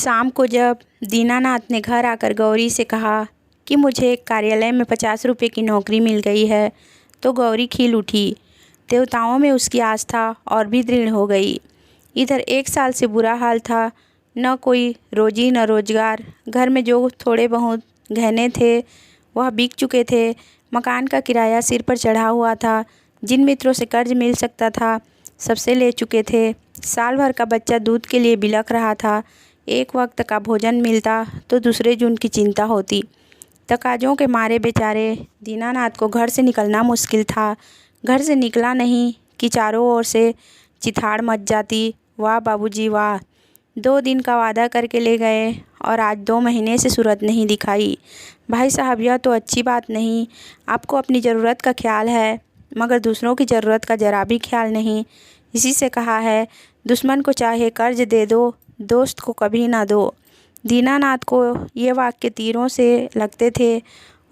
शाम को जब दीनानाथ ने घर आकर गौरी से कहा कि मुझे कार्यालय में 50 रुपये की नौकरी मिल गई है, तो गौरी खिल उठी। देवताओं में उसकी आस्था और भी दृढ़ हो गई। इधर 1 साल से बुरा हाल था, न कोई रोजी न रोजगार। घर में जो थोड़े बहुत गहने थे वह बिक चुके थे। मकान का किराया सिर पर चढ़ा हुआ था। जिन मित्रों से कर्ज मिल सकता था सबसे ले चुके थे। साल भर का बच्चा दूध के लिए बिलख रहा था। एक वक्त का भोजन मिलता तो दूसरे जून की चिंता होती। तकाजों के मारे बेचारे दीनानाथ को घर से निकलना मुश्किल था। घर से निकला नहीं कि चारों ओर से चिथाड़ मच जाती। वाह बाबूजी वाह, 2 दिन का वादा करके ले गए और आज 2 महीने से सूरत नहीं दिखाई। भाई साहब, यह तो अच्छी बात नहीं। आपको अपनी ज़रूरत का ख्याल है, मगर दूसरों की ज़रूरत का ज़रा भी ख्याल नहीं। इसी से कहा है, दुश्मन को चाहे कर्ज दे दो, दोस्त को कभी ना दो। दीनानाथ को ये वाक्य तीरों से लगते थे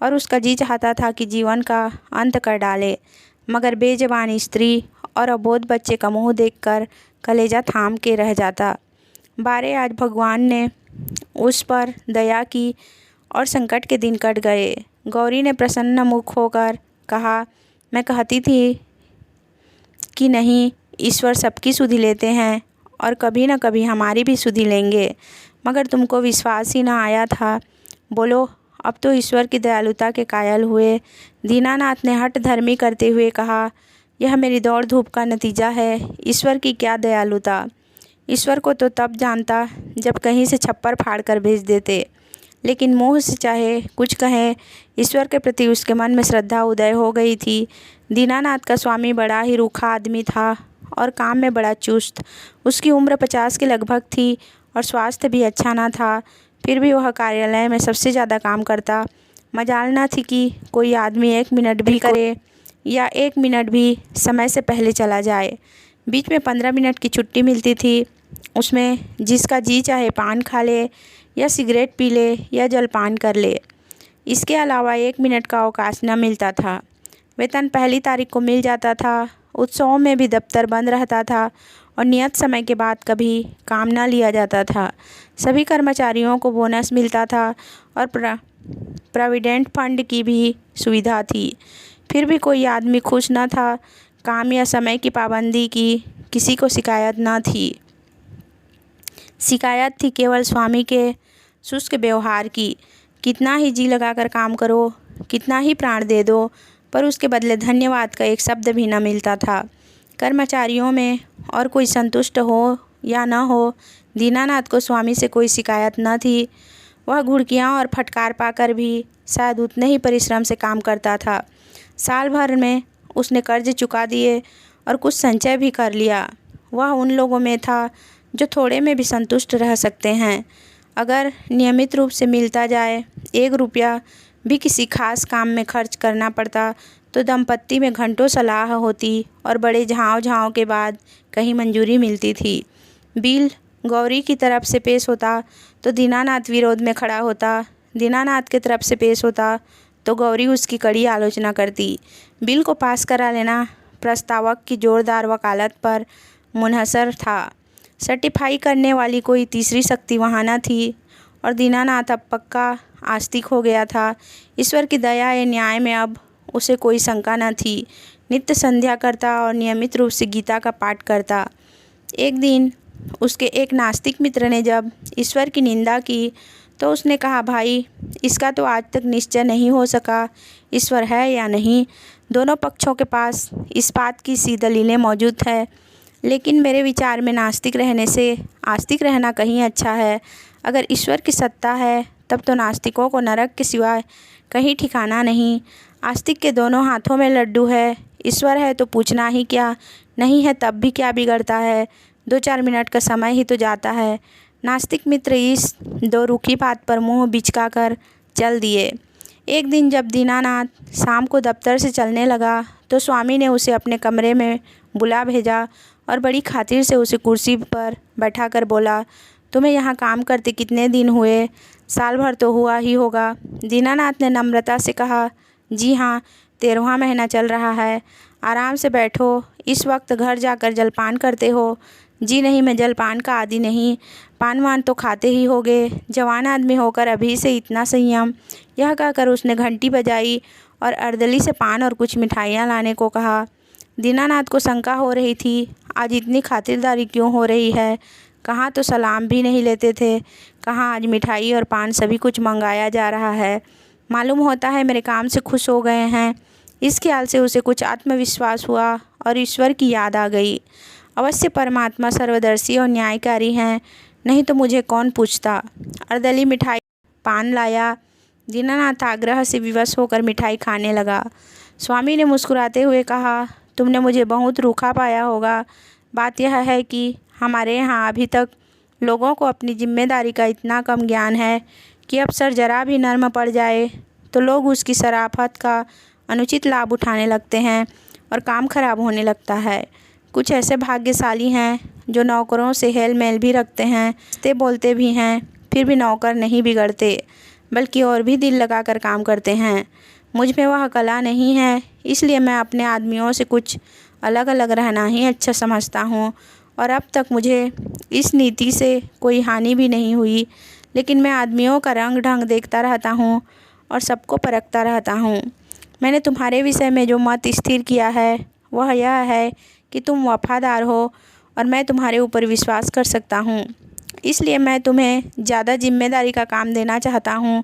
और उसका जी चाहता था कि जीवन का अंत कर डाले, मगर बेज़बान स्त्री और अबोध बच्चे का मुँह देखकर कलेजा थाम के रह जाता। बारे आज भगवान ने उस पर दया की और संकट के दिन कट गए। गौरी ने प्रसन्न मुख होकर कहा, मैं कहती थी कि नहीं, ईश्वर सबकी सुधि लेते हैं और कभी न कभी हमारी भी सुधि लेंगे, मगर तुमको विश्वास ही न आया था। बोलो, अब तो ईश्वर की दयालुता के कायल हुए। दीनानाथ ने हठ धर्मी करते हुए कहा, यह मेरी दौड़ धूप का नतीजा है। ईश्वर की क्या दयालुता। ईश्वर को तो तब जानता जब कहीं से छप्पर फाड़ कर भेज देते, लेकिन मुँह से चाहे कुछ कहें, ईश्वर के प्रति उसके मन में श्रद्धा उदय हो गई थी। दीनानाथ का स्वामी बड़ा ही रूखा आदमी था और काम में बड़ा चुस्त। उसकी उम्र 50 के लगभग थी और स्वास्थ्य भी अच्छा ना था। फिर भी वह कार्यालय में सबसे ज़्यादा काम करता। मजाल न थी कि कोई आदमी 1 मिनट भी करे या 1 मिनट भी समय से पहले चला जाए। बीच में 15 मिनट की छुट्टी मिलती थी। उसमें जिसका जी चाहे पान खा ले या सिगरेट पी ले या जलपान कर ले। इसके अलावा 1 मिनट का अवकाश न मिलता था। वेतन पहली तारीख को मिल जाता था। उत्सवों में भी दफ्तर बंद रहता था और नियत समय के बाद कभी काम न लिया जाता था। सभी कर्मचारियों को बोनस मिलता था और प्रोविडेंट फंड की भी सुविधा थी। फिर भी कोई आदमी खुश न था। काम या समय की पाबंदी की किसी को शिकायत न थी। शिकायत थी केवल स्वामी के शुष्क व्यवहार की। कितना ही जी लगाकर काम करो, कितना ही प्राण दे दो, पर उसके बदले धन्यवाद का एक शब्द भी न मिलता था। कर्मचारियों में और कोई संतुष्ट हो या न हो, दीनानाथ को स्वामी से कोई शिकायत न थी। वह घुड़कियाँ और फटकार पाकर भी शायद उतने ही परिश्रम से काम करता था। साल भर में उसने कर्ज चुका दिए और कुछ संचय भी कर लिया। वह उन लोगों में था जो थोड़े में भी संतुष्ट रह सकते हैं। अगर नियमित रूप से मिलता जाए 1 रुपया भी किसी खास काम में खर्च करना पड़ता तो दंपत्ति में घंटों सलाह होती और बड़े झाँव के बाद कहीं मंजूरी मिलती थी। बिल गौरी की तरफ से पेश होता तो दीनानाथ विरोध में खड़ा होता। दीनानाथ की तरफ से पेश होता तो गौरी उसकी कड़ी आलोचना करती। बिल को पास करा लेना प्रस्तावक की जोरदार वकालत पर मुनहसर था। सर्टिफाई करने वाली कोई तीसरी शक्ति वहाँ न थी और दीनानाथ अब पक्का आस्तिक हो गया था। ईश्वर की दया या न्याय में अब उसे कोई शंका न थी। नित्य संध्या करता और नियमित रूप से गीता का पाठ करता। एक दिन उसके एक नास्तिक मित्र ने जब ईश्वर की निंदा की तो उसने कहा, भाई, इसका तो आज तक निश्चय नहीं हो सका ईश्वर है या नहीं। दोनों पक्षों के पास इस बात की सी दलीलें मौजूद है, लेकिन मेरे विचार में नास्तिक रहने से आस्तिक रहना कहीं अच्छा है। अगर ईश्वर की सत्ता है तब तो नास्तिकों को नरक के सिवाय कहीं ठिकाना नहीं। आस्तिक के दोनों हाथों में लड्डू है। ईश्वर है तो पूछना ही क्या, नहीं है तब भी क्या बिगड़ता है। 2-4 मिनट का समय ही तो जाता है। नास्तिक मित्र इस 2 रूखी बात पर मुँह बिचका कर चल दिए। एक दिन जब दीनानाथ शाम को दफ्तर से चलने लगा तो स्वामी ने उसे अपने कमरे में बुला भेजा और बड़ी खातिर से उसे कुर्सी पर बैठाकर बोला, तुम्हें यहाँ काम करते कितने दिन हुए? साल भर तो हुआ ही होगा। दीनानाथ ने नम्रता से कहा, जी हाँ, 13वां महीना चल रहा है। आराम से बैठो, इस वक्त घर जाकर जलपान करते हो। जी नहीं, मैं जलपान का आदी नहीं। पान वान तो खाते ही होगे, जवान आदमी होकर अभी से इतना संयम। यह कहकर उसने घंटी बजाई और अर्दली से पान और कुछ मिठाइयाँ लाने को कहा। दीनानाथ को शंका हो रही थी, आज इतनी खातिरदारी क्यों हो रही है। कहाँ तो सलाम भी नहीं लेते थे, कहाँ आज मिठाई और पान सभी कुछ मंगाया जा रहा है। मालूम होता है मेरे काम से खुश हो गए हैं। इस ख्याल से उसे कुछ आत्मविश्वास हुआ और ईश्वर की याद आ गई। अवश्य परमात्मा सर्वदर्शी और न्यायकारी हैं, नहीं तो मुझे कौन पूछता। अर्दली मिठाई पान लाया। दीनानाथ आग्रह से विवश होकर मिठाई खाने लगा। स्वामी ने मुस्कुराते हुए कहा, तुमने मुझे बहुत रूखा पाया होगा। बात यह है कि हमारे यहाँ अभी तक लोगों को अपनी जिम्मेदारी का इतना कम ज्ञान है कि अफसर जरा भी नर्म पड़ जाए तो लोग उसकी शराफत का अनुचित लाभ उठाने लगते हैं और काम खराब होने लगता है। कुछ ऐसे भाग्यशाली हैं जो नौकरों से हेल मेल भी रखते हैं, ते बोलते भी हैं, फिर भी नौकर नहीं बिगड़ते, बल्कि और भी दिल लगाकर काम करते हैं। मुझ में वह कला नहीं है, इसलिए मैं अपने आदमियों से कुछ अलग अलग रहना ही अच्छा समझता हूँ और अब तक मुझे इस नीति से कोई हानि भी नहीं हुई। लेकिन मैं आदमियों का रंग ढंग देखता रहता हूँ और सबको परखता रहता हूँ। मैंने तुम्हारे विषय में जो मत स्थिर किया है वह यह है कि तुम वफादार हो और मैं तुम्हारे ऊपर विश्वास कर सकता हूँ। इसलिए मैं तुम्हें ज़्यादा जिम्मेदारी का काम देना चाहता हूँ,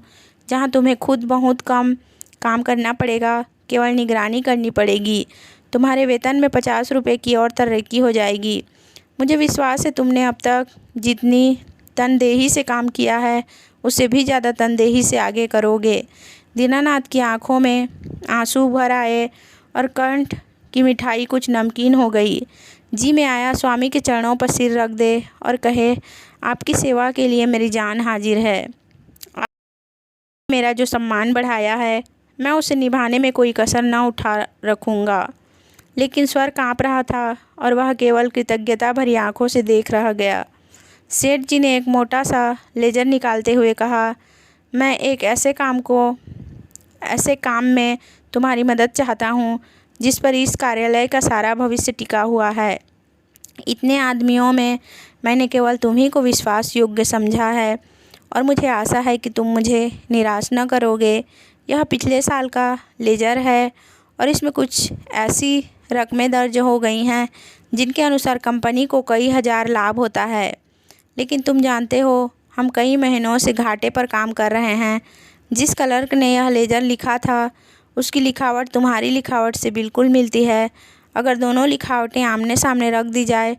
जहाँ तुम्हें खुद बहुत कम काम करना पड़ेगा, केवल निगरानी करनी पड़ेगी। तुम्हारे वेतन में 50 रुपये की और तरक्की हो जाएगी। मुझे विश्वास है तुमने अब तक जितनी तनदेही से काम किया है उससे भी ज़्यादा तनदेही से आगे करोगे। दीनानाथ की आंखों में आंसू भर आए और कंठ की मिठाई कुछ नमकीन हो गई। जी में आया स्वामी के चरणों पर सिर रख दे और कहे, आपकी सेवा के लिए मेरी जान हाजिर है। मेरा जो सम्मान बढ़ाया है मैं उसे निभाने में कोई कसर न उठा रखूँगा। लेकिन स्वर काँप रहा था और वह केवल कृतज्ञता भरी आंखों से देख रह गया। सेठ जी ने एक मोटा सा लेजर निकालते हुए कहा, मैं एक ऐसे काम में तुम्हारी मदद चाहता हूँ जिस पर इस कार्यालय का सारा भविष्य टिका हुआ है। इतने आदमियों में मैंने केवल तुम्ही को विश्वास योग्य समझा है और मुझे आशा है कि तुम मुझे निराश न करोगे। यह पिछले साल का लेजर है और इसमें कुछ ऐसी रकमें दर्ज हो गई हैं जिनके अनुसार कंपनी को कई हज़ार लाभ होता है। लेकिन तुम जानते हो हम कई महीनों से घाटे पर काम कर रहे हैं। जिस क्लर्क ने यह लेजर लिखा था उसकी लिखावट तुम्हारी लिखावट से बिल्कुल मिलती है। अगर दोनों लिखावटें आमने सामने रख दी जाए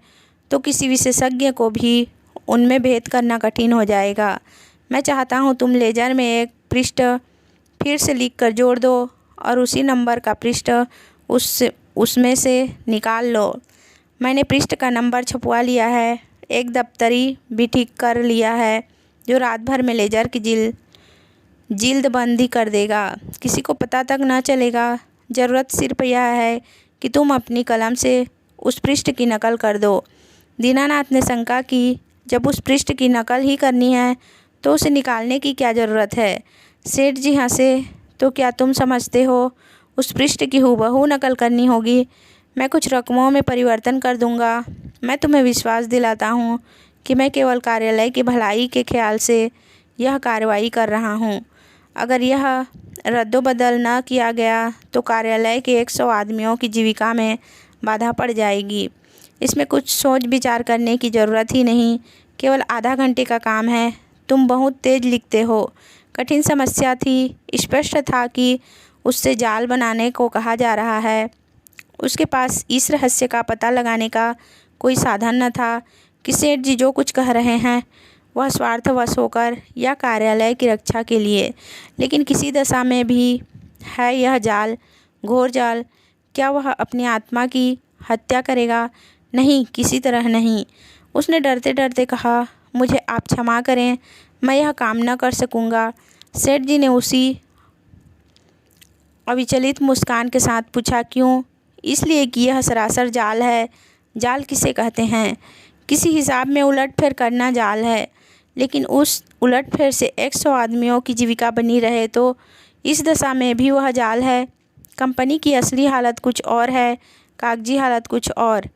तो किसी विशेषज्ञ को भी उनमें भेद करना कठिन हो जाएगा। मैं चाहता हूँ तुम लेजर में एक पृष्ठ फिर से लिख कर जोड़ दो और उसी नंबर का पृष्ठ उसमें से निकाल लो। मैंने पृष्ठ का नंबर छपवा लिया है, एक दफ्तरी भी ठीक कर लिया है जो रात भर में लेजर की जिल्दबंदी कर देगा। किसी को पता तक न चलेगा। ज़रूरत सिर्फ यह है कि तुम अपनी कलम से उस पृष्ठ की नकल कर दो। दीनानाथ ने शंका की, जब उस पृष्ठ की नकल ही करनी है तो उसे निकालने की क्या ज़रूरत है। सेठ जी हंसे, तो क्या तुम समझते हो उस पृष्ठ की हूबहू नकल करनी होगी। मैं कुछ रकमों में परिवर्तन कर दूंगा। मैं तुम्हें विश्वास दिलाता हूँ कि मैं केवल कार्यालय की भलाई के ख्याल से यह कार्रवाई कर रहा हूँ। अगर यह रद्दोबदल न किया गया तो कार्यालय के 100 आदमियों की जीविका में बाधा पड़ जाएगी। इसमें कुछ सोच विचार करने की ज़रूरत ही नहीं, केवल आधा घंटे का काम है। तुम बहुत तेज़ लिखते हो। कठिन समस्या थी। स्पष्ट था कि उससे जाल बनाने को कहा जा रहा है। उसके पास इस रहस्य का पता लगाने का कोई साधन न था कि सेठ जी जो कुछ कह रहे हैं वह स्वार्थवश होकर या कार्यालय की रक्षा के लिए। लेकिन किसी दशा में भी है यह जाल, घोर जाल। क्या वह अपनी आत्मा की हत्या करेगा? नहीं, किसी तरह नहीं। उसने डरते डरते कहा, मुझे आप क्षमा करें, मैं यह काम न कर सकूँगा। सेठ जी ने उसी अविचलित मुस्कान के साथ पूछा, क्यों? इसलिए कि यह सरासर जाल है। जाल किसे कहते हैं? किसी हिसाब में उलटफेर करना जाल है। लेकिन उस उलटफेर से 100 आदमियों की जीविका बनी रहे तो इस दशा में भी वह जाल है। कंपनी की असली हालत कुछ और है, कागजी हालत कुछ और।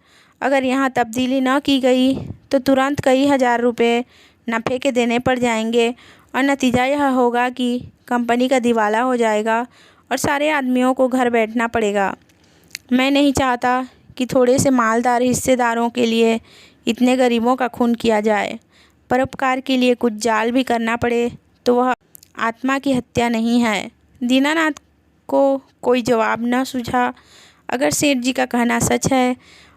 अगर यहाँ तब्दीली न की गई तो तुरंत कई हज़ार रुपये नफ़े के देने पड़ जाएंगे और नतीजा यह होगा कि कंपनी का दिवाला हो जाएगा और सारे आदमियों को घर बैठना पड़ेगा। मैं नहीं चाहता कि थोड़े से मालदार हिस्सेदारों के लिए इतने गरीबों का खून किया जाए। परोपकार के लिए कुछ जाल भी करना पड़े तो वह आत्मा की हत्या नहीं है। दीनानाथ को कोई जवाब न सूझा। अगर सेठ जी का कहना सच है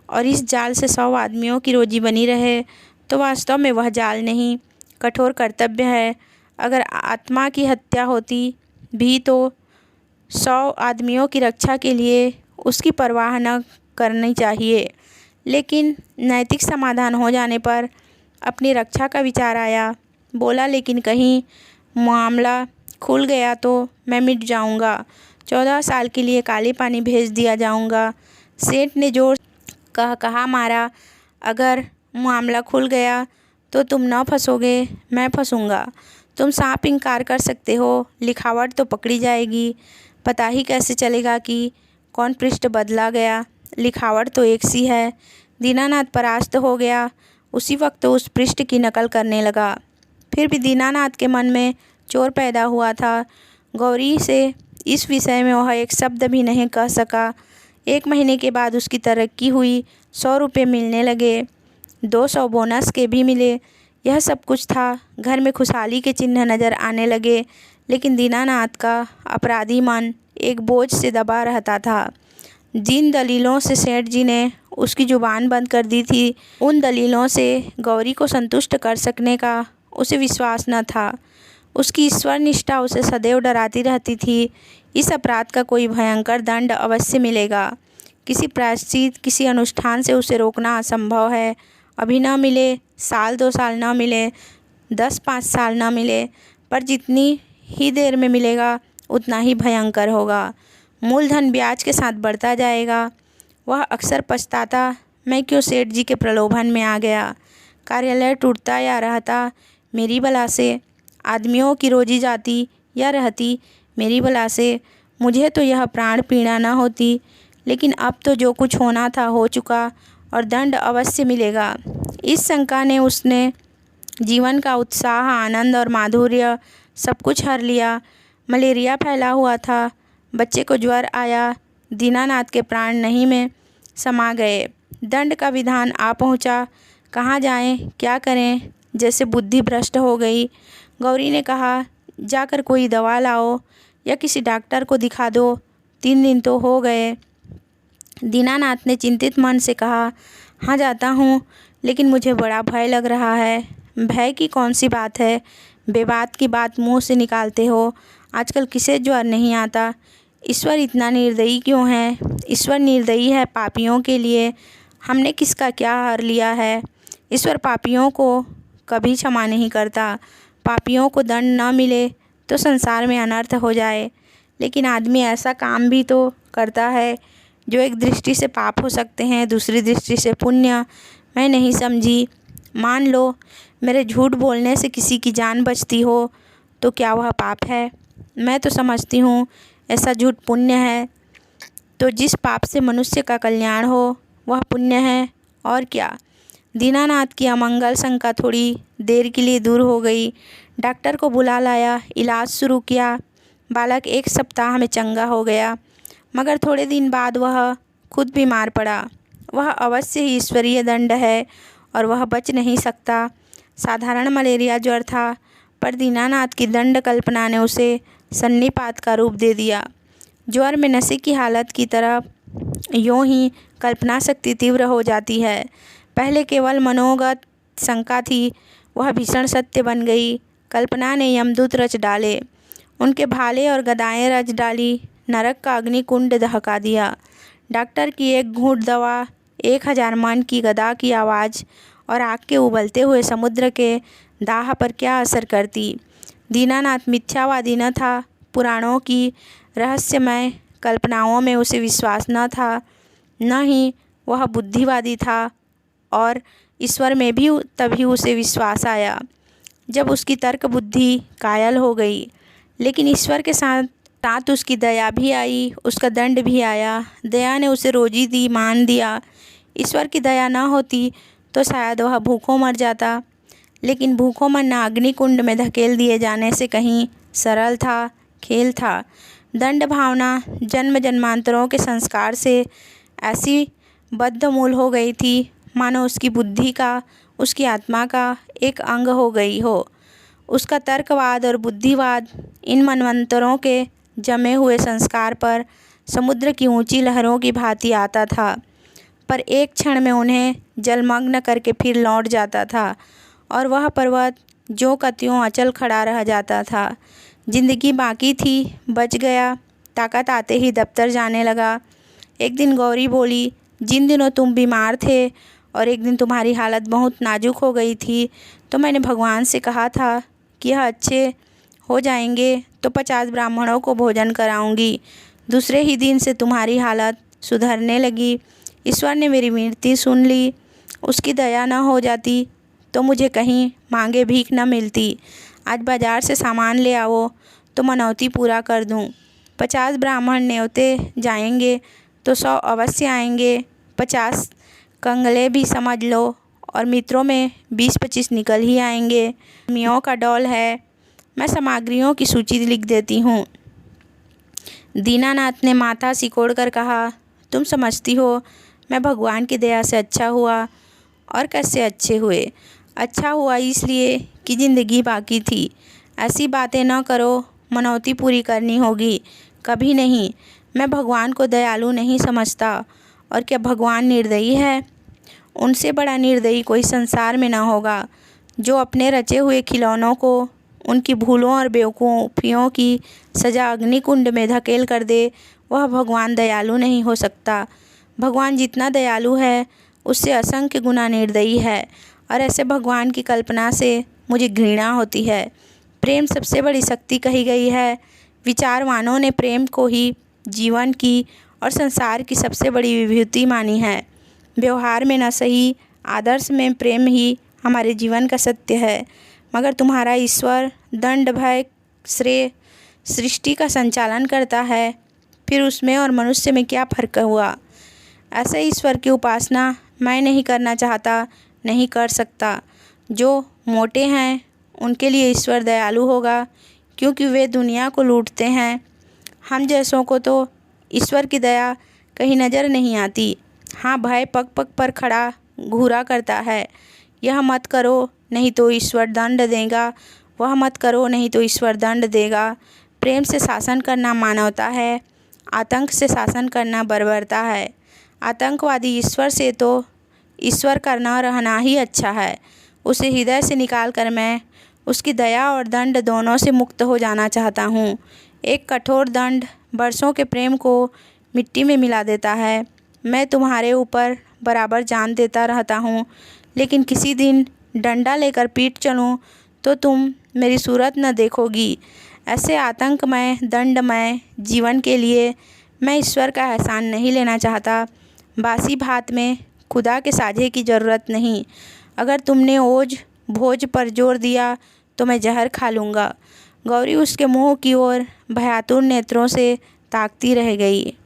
और इस जाल से 100 आदमियों की रोजी बनी रहे तो वास्तव में वह जाल नहीं, कठोर कर्तव्य है। अगर आत्मा की हत्या होती भी तो 100 आदमियों की रक्षा के लिए उसकी परवाह न करनी चाहिए। लेकिन नैतिक समाधान हो जाने पर अपनी रक्षा का विचार आया। बोला, लेकिन कहीं मामला खुल गया तो मैं मिट जाऊंगा। 14 साल के लिए काले पानी भेज दिया जाऊंगा। सेठ ने जोर कहा मारा, अगर मामला खुल गया तो तुम न फंसोगे, मैं फंसूंगा। तुम साफ इनकार कर सकते हो, लिखावट तो पकड़ी जाएगी। पता ही कैसे चलेगा कि कौन पृष्ठ बदला गया? लिखावट तो एक सी है। दीनानाथ परास्त हो गया। उसी वक्त तो उस पृष्ठ की नकल करने लगा। फिर भी दीनानाथ के मन में चोर पैदा हुआ था। गौरी से इस विषय में वह एक शब्द भी नहीं कह सका। 1 महीने के बाद उसकी तरक्की हुई। 100 रुपये मिलने लगे, 200 बोनस के भी मिले। यह सब कुछ था। घर में खुशहाली के चिन्ह नज़र आने लगे। लेकिन दीनानाथ का अपराधी मन एक बोझ से दबा रहता था। जिन दलीलों से सेठ जी ने उसकी ज़ुबान बंद कर दी थी, उन दलीलों से गौरी को संतुष्ट कर सकने का उसे विश्वास न था। उसकी ईश्वर निष्ठा उसे सदैव डराती रहती थी। इस अपराध का कोई भयंकर दंड अवश्य मिलेगा। किसी प्रायश्चित, किसी अनुष्ठान से उसे रोकना असंभव है। अभी न मिले, साल 2 साल न मिले, 10-5 साल न मिले, पर जितनी ही देर में मिलेगा उतना ही भयंकर होगा। मूलधन ब्याज के साथ बढ़ता जाएगा। वह अक्सर पछताता, मैं क्यों सेठ जी के प्रलोभन में आ गया। कार्यालय टूटता या रहता मेरी बला से, आदमियों की रोजी जाती या रहती मेरी बला से। मुझे तो यह प्राण पीड़ा न होती। लेकिन अब तो जो कुछ होना था हो चुका और दंड अवश्य मिलेगा। इस शंका ने उसने जीवन का उत्साह, आनंद और माधुर्य सब कुछ हर लिया। मलेरिया फैला हुआ था। बच्चे को ज्वर आया। दीनानाथ के प्राण नहीं में समा गए। दंड का विधान आ पहुंचा। कहाँ जाएं, क्या करें, जैसे बुद्धि भ्रष्ट हो गई। गौरी ने कहा, जाकर कोई दवा लाओ या किसी डॉक्टर को दिखा दो। 3 दिन तो हो गए। दीनानाथ ने चिंतित मन से कहा, हाँ जाता हूँ, लेकिन मुझे बड़ा भय लग रहा है। भय की कौन सी बात है? बेबात की बात मुंह से निकालते हो। आजकल किसे ज्वर नहीं आता? ईश्वर इतना निर्दयी क्यों है? ईश्वर निर्दयी है पापियों के लिए। हमने किसका क्या हर लिया है? ईश्वर पापियों को कभी क्षमा नहीं करता। पापियों को दंड न मिले तो संसार में अनर्थ हो जाए। लेकिन आदमी ऐसा काम भी तो करता है जो एक दृष्टि से पाप हो सकते हैं, दूसरी दृष्टि से पुण्य। मैं नहीं समझी। मान लो मेरे झूठ बोलने से किसी की जान बचती हो तो क्या वह पाप है? मैं तो समझती हूँ ऐसा झूठ पुण्य है। तो जिस पाप से मनुष्य का कल्याण हो वह पुण्य है, और क्या। दीनानाथ की अमंगल शंका थोड़ी देर के लिए दूर हो गई। डॉक्टर को बुला लाया, इलाज शुरू किया। बालक 1 सप्ताह में चंगा हो गया, मगर थोड़े दिन बाद वह खुद बीमार पड़ा। वह अवश्य ही ईश्वरीय दंड है और वह बच नहीं सकता। साधारण मलेरिया ज्वर था, पर दीनानाथ की दंड कल्पना ने उसे सन्निपात का रूप दे दिया। ज्वर में नशे की हालत की तरह यूँ ही कल्पना शक्ति तीव्र हो जाती है। पहले केवल मनोगत शंका थी, वह भीषण सत्य बन गई। कल्पना ने यमदूत रच डाले, उनके भाले और गदाएं रच डाली, नरक का अग्निकुंड दहका दिया। डॉक्टर की एक घूंट दवा, 1000 मन की गदा की आवाज़ और आग के उबलते हुए समुद्र के दाह पर क्या असर करती। दीनानाथ मिथ्यावादी न था। पुराणों की रहस्यमय कल्पनाओं में उसे विश्वास न था, न ही वह बुद्धिवादी था। और ईश्वर में भी तभी उसे विश्वास आया जब उसकी तर्क बुद्धि कायल हो गई। लेकिन ईश्वर के साथ साथ उसकी दया भी आई, उसका दंड भी आया। दया ने उसे रोजी दी, मान दिया। ईश्वर की दया न होती तो शायद वह भूखों मर जाता, लेकिन भूखों मरना अग्निकुंड में धकेल दिए जाने से कहीं सरल था, खेल था। दंड भावना जन्म जन्मांतरों के संस्कार से ऐसी बद्धमूल हो गई थी, मानो उसकी बुद्धि का, उसकी आत्मा का एक अंग हो गई हो। उसका तर्कवाद और बुद्धिवाद इन मनवंतरों के जमे हुए संस्कार पर समुद्र की ऊंची लहरों की भांति आता था, पर एक क्षण में उन्हें जलमग्न करके फिर लौट जाता था और वह पर्वत ज्यों का त्यों अचल खड़ा रह जाता था। जिंदगी बाकी थी, बच गया। ताकत आते ही दफ्तर जाने लगा। एक दिन गौरी बोली, जिन दिनों तुम बीमार थे और एक दिन तुम्हारी हालत बहुत नाजुक हो गई थी, तो मैंने भगवान से कहा था कि यह अच्छे हो जाएंगे तो 50 ब्राह्मणों को भोजन कराऊंगी। दूसरे ही दिन से तुम्हारी हालत सुधरने लगी। ईश्वर ने मेरी विनती सुन ली। उसकी दया न हो जाती तो मुझे कहीं मांगे भीख न मिलती। आज बाज़ार से सामान ले आओ तो मनौती पूरा कर दूं। 50 ब्राह्मण न्योते जाएंगे तो 100 अवश्य आएंगे। 50 कंगले भी समझ लो, और मित्रों में 20-25 निकल ही आएंगे। मियों का डौल है, मैं सामग्रियों की सूची लिख देती हूँ। दीनानाथ ने माथा सिकोड़ कर कहा, तुम समझती हो मैं भगवान की दया से अच्छा हुआ। और कैसे अच्छे हुए? अच्छा हुआ इसलिए कि ज़िंदगी बाकी थी। ऐसी बातें न करो, मनौती पूरी करनी होगी। कभी नहीं। मैं भगवान को दयालु नहीं समझता। और क्या भगवान निर्दयी है? उनसे बड़ा निर्दयी कोई संसार में न होगा। जो अपने रचे हुए खिलौनों को, उनकी भूलों और बेवकूफ़ियों की सज़ा अग्निकुंड में धकेल कर दे, वह भगवान दयालु नहीं हो सकता। भगवान जितना दयालु है उससे असंख्य गुना निर्दयी है, और ऐसे भगवान की कल्पना से मुझे घृणा होती है। प्रेम सबसे बड़ी शक्ति कही गई है। विचारवानों ने प्रेम को ही जीवन की और संसार की सबसे बड़ी विभूति मानी है। व्यवहार में न सही, आदर्श में प्रेम ही हमारे जीवन का सत्य है। मगर तुम्हारा ईश्वर दंड, भय, श्रेय, सृष्टि का संचालन करता है, फिर उसमें और मनुष्य में क्या फ़र्क हुआ? ऐसे ईश्वर की उपासना मैं नहीं करना चाहता, नहीं कर सकता। जो मोटे हैं उनके लिए ईश्वर दयालु होगा, क्योंकि वे दुनिया को लूटते हैं। हम जैसों को तो ईश्वर की दया कहीं नज़र नहीं आती। हाँ, भय पग पग पर खड़ा घूरा करता है। यह मत करो नहीं तो ईश्वर दंड देगा, वह मत करो नहीं तो ईश्वर दंड देगा। प्रेम से शासन करना मानवता है, आतंक से शासन करना बर्बरता है। आतंकवादी ईश्वर से तो ईश्वर का न रहना ही अच्छा है। उसे हृदय से निकाल कर मैं उसकी दया और दंड दोनों से मुक्त हो जाना चाहता हूँ। एक कठोर दंड बरसों के प्रेम को मिट्टी में मिला देता है। मैं तुम्हारे ऊपर बराबर जान देता रहता हूँ, लेकिन किसी दिन डंडा लेकर पीट चलूँ तो तुम मेरी सूरत न देखोगी। ऐसे आतंकमय, दंडमय जीवन के लिए मैं ईश्वर का एहसान नहीं लेना चाहता। बासी भात में खुदा के साझे की ज़रूरत नहीं। अगर तुमने ओज भोज पर जोर दिया तो मैं जहर खा लूँगा। गौरी उसके मुँह की ओर भयातुर नेत्रों से ताकती रह गई।